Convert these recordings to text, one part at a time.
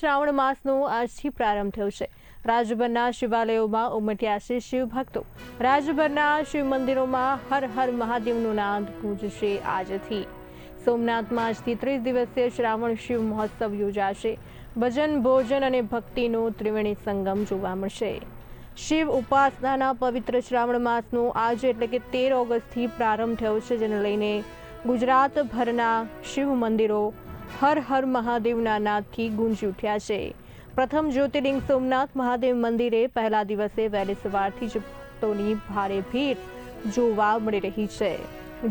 શ્રાવણ માસનો આજથી પ્રારંભ થયો છે। રાજ્યભરના શિવાલયોમાં ઉમટ્યા છે શિવ ભક્તો। રાજ્યભરના શિવ મંદિરોમાં હર હર મહાદેવનો નાદ ગૂંજશે। આજથી સોમનાથમાં આજથી 30 દિવસીય શ્રાવણ શિવ મહોત્સવ યોજાશે। ભજન, ભોજન અને ભક્તિનો ત્રિવેણી સંગમ જોવા મળશે। શિવ ઉપાસનાના પવિત્ર શ્રાવણ માસનો આજે એટલે કે 13 ઓગસ્ટથી પ્રારંભ થયો છે, જેને લઈને ગુજરાતભરના શિવ મંદિરો હર હર મહાદેવના નાદથી ગુંજી ઉઠ્યા છે। પ્રથમ જ્યોતિર્લિંગ સોમનાથ મહાદેવ મંદિરે પહેલા દિવસે વહેલી સવારથી જ ભક્તોની ભારે ભીડ જોવા મળી રહી છે।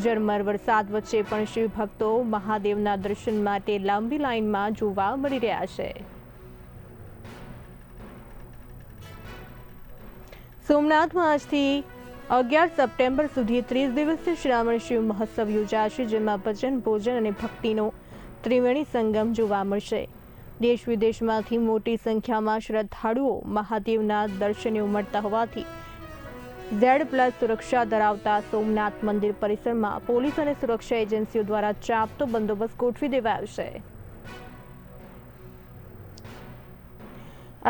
ઝરમર વરસાદ વચ્ચે પણ શિવ ભક્તો મહાદેવના દર્શન માટે લાંબી લાઇનમાં જોવા મળી રહ્યા છે। સોમનાથમાં આજથી 11 સપ્ટેમ્બર સુધી 30 દિવસીય શ્રાવણ શિવ મહોત્સવ યોજાશે, જેમાં ભજન, ભોજન અને ભક્તિનો ત્રિવેણી સંગમ જોવા મળશે। દેશ વિદેશમાંથી મોટી સંખ્યામાં શ્રદ્ધાળુઓ મહાદેવના દર્શને ઉમટતા હોવાથી Z+ સુરક્ષા ધરાવતા સોમનાથ મંદિર પરિસરમાં પોલીસ અને સુરક્ષા એજન્સીઓ દ્વારા ચાંપતો બંદોબસ્ત ગોઠવી દેવાયો છે।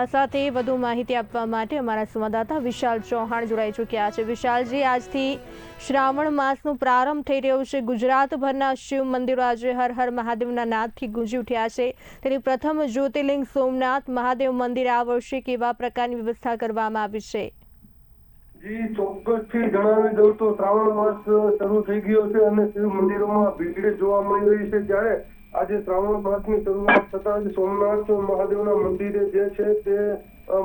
આ સાથે વધુ માહિતી આપવા માટે અમારા સંવાદદાતા વિશાલ ચૌહાણ જોડાઈ ચૂક્યા છે। વિશાલજી, આજથી શ્રાવણ માસનો પ્રારંભ થઈ રહ્યો છે। ગુજરાતભરના શિવ મંદિરો આજે હર હર મહાદેવના નાદથી ગુંજી ઉઠ્યા છે। તેની પ્રથમ જ્યોતિર્લિંગ સોમનાથ મહાદેવ મંદિરે આ વર્ષે કેવા પ્રકારની વ્યવસ્થા કરવામાં આવી છે? જી, ચોક્કસથી જણાવી દઉં તો શ્રાવણ માસ શરૂ થઈ ગયો છે અને શિવ મંદિરોમાં ભીડ જોવા મળી રહી છે। ત્યારે આજે શ્રાવણ માસની શરૂઆત થતાં જ સોમનાથ મહાદેવના મંદિરે જે છે તે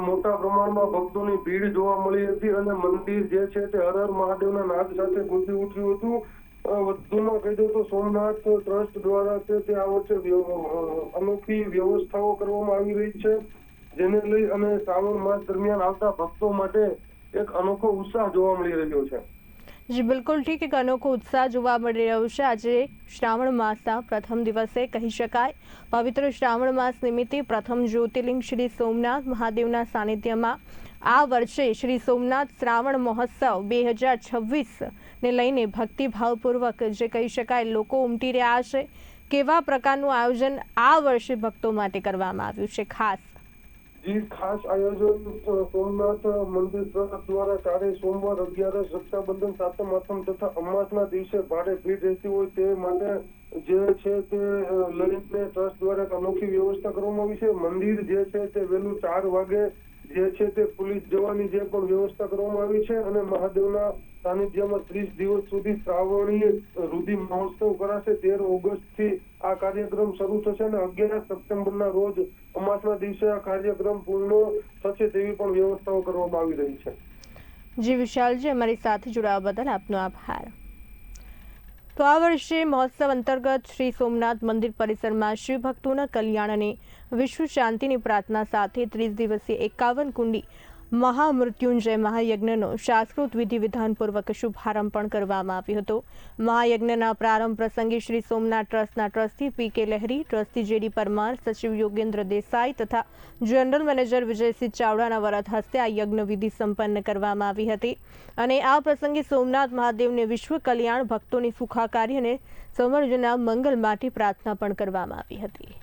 મોટા પ્રમાણમાં ભક્તોની ભીડ જોવા મળી હતી અને મંદિર જે છે તે હર હર મહાદેવના નાદ સાથે ગુંજી ઉઠ્યું હતું। વધુમાં કહી દઉં તો સોમનાથ ટ્રસ્ટ દ્વારા છે તે આ વર્ષે અનોખી વ્યવસ્થાઓ કરવામાં આવી રહી છે, જેને લઈ અને શ્રાવણ માસ દરમિયાન આવતા ભક્તો માટે એક અનોખો ઉત્સાહ જોવા મળી રહ્યો છે। જી બિલકુલ ઠીક, એક અનોખો ઉત્સાહ જોવા મળી રહ્યો છે। આજે શ્રાવણ માસના પ્રથમ દિવસે કહી શકાય પવિત્ર શ્રાવણ માસ નિમિત્તે પ્રથમ જ્યોતિર્લિંગ શ્રી સોમનાથ મહાદેવના સાનિધ્યમાં આ વર્ષે શ્રી સોમનાથ શ્રાવણ મહોત્સવ 2026 ને લઈને ભક્તિભાવપૂર્વક જે કહી શકાય લોકો ઉમટી રહ્યા છે। કેવા પ્રકારનું આયોજન આ વર્ષે ભક્તો માટે કરવામાં આવ્યું છે ખાસ? જી, ખાસ આયોજન સોમનાથ મંદિર દ્વારા ચારે સોમવાર, 11, રક્ષાબંધન, સાતમ આઠમ તથા અમાસના દિવસે ભારે ભીડ રહેતી હોય તે માટે જે છે તે લઈને ટ્રસ્ટ દ્વારા અનોખી વ્યવસ્થા કરવામાં આવી છે। મંદિર જે છે તે વહેલું 4 વાગે જે છે તે પોલીસ જવાની જે પણ વ્યવસ્થા કરવામાં આવી છે અને મહાદેવના સાનિધ્યમાં 30 દિવસ સુધી શ્રાવણીય રુધિ મહોત્સવ કરાશે। 13 ઓગસ્ટથી આ કાર્યક્રમ શરૂ થશે અને 11 સપ્ટેમ્બરના રોજ અમાસના દિવસે આ કાર્યક્રમ પૂર્ણ થશે તેવી પણ વ્યવસ્થાઓ કરવામાં આવી રહી છે। જી વિશાલજી, અમારી સાથે જોડાવા બદલ આપનો આભાર। તો આ વર્ષે મહોત્સવ અંતર્ગત શ્રી સોમનાથ મંદિર પરિસરમાં શિવ ભક્તોના કલ્યાણ અને વિશ્વ શાંતિની પ્રાર્થના સાથે 30 દિવસીય 51 કુંડી મહામૃત્યુંજય મહાયજ્ઞનો શાસ્ત્રોક્ત વિધિ વિધાનપૂર્વક શુભારંભ પણ કરવામાં આવ્યો હતો। મહાયજ્ઞના પ્રારંભ પ્રસંગે શ્રી સોમનાથ ટ્રસ્ટના ટ્રસ્ટી પી.કે. લહેરી, ટ્રસ્ટી જે.ડી. પરમાર, સચિવ યોગેન્દ્ર દેસાઈ તથા જનરલ મેનેજર વિજયસિંહ ચાવડાના વરદ હસ્તે આ યજ્ઞ વિધિ સંપન્ન કરવામાં આવી હતી અને આ પ્રસંગે સોમનાથ મહાદેવને વિશ્વ કલ્યાણ, ભક્તોની સુખાકારી અને સમૃદ્ધિના મંગલ માટે પ્રાર્થના પણ કરવામાં આવી હતી।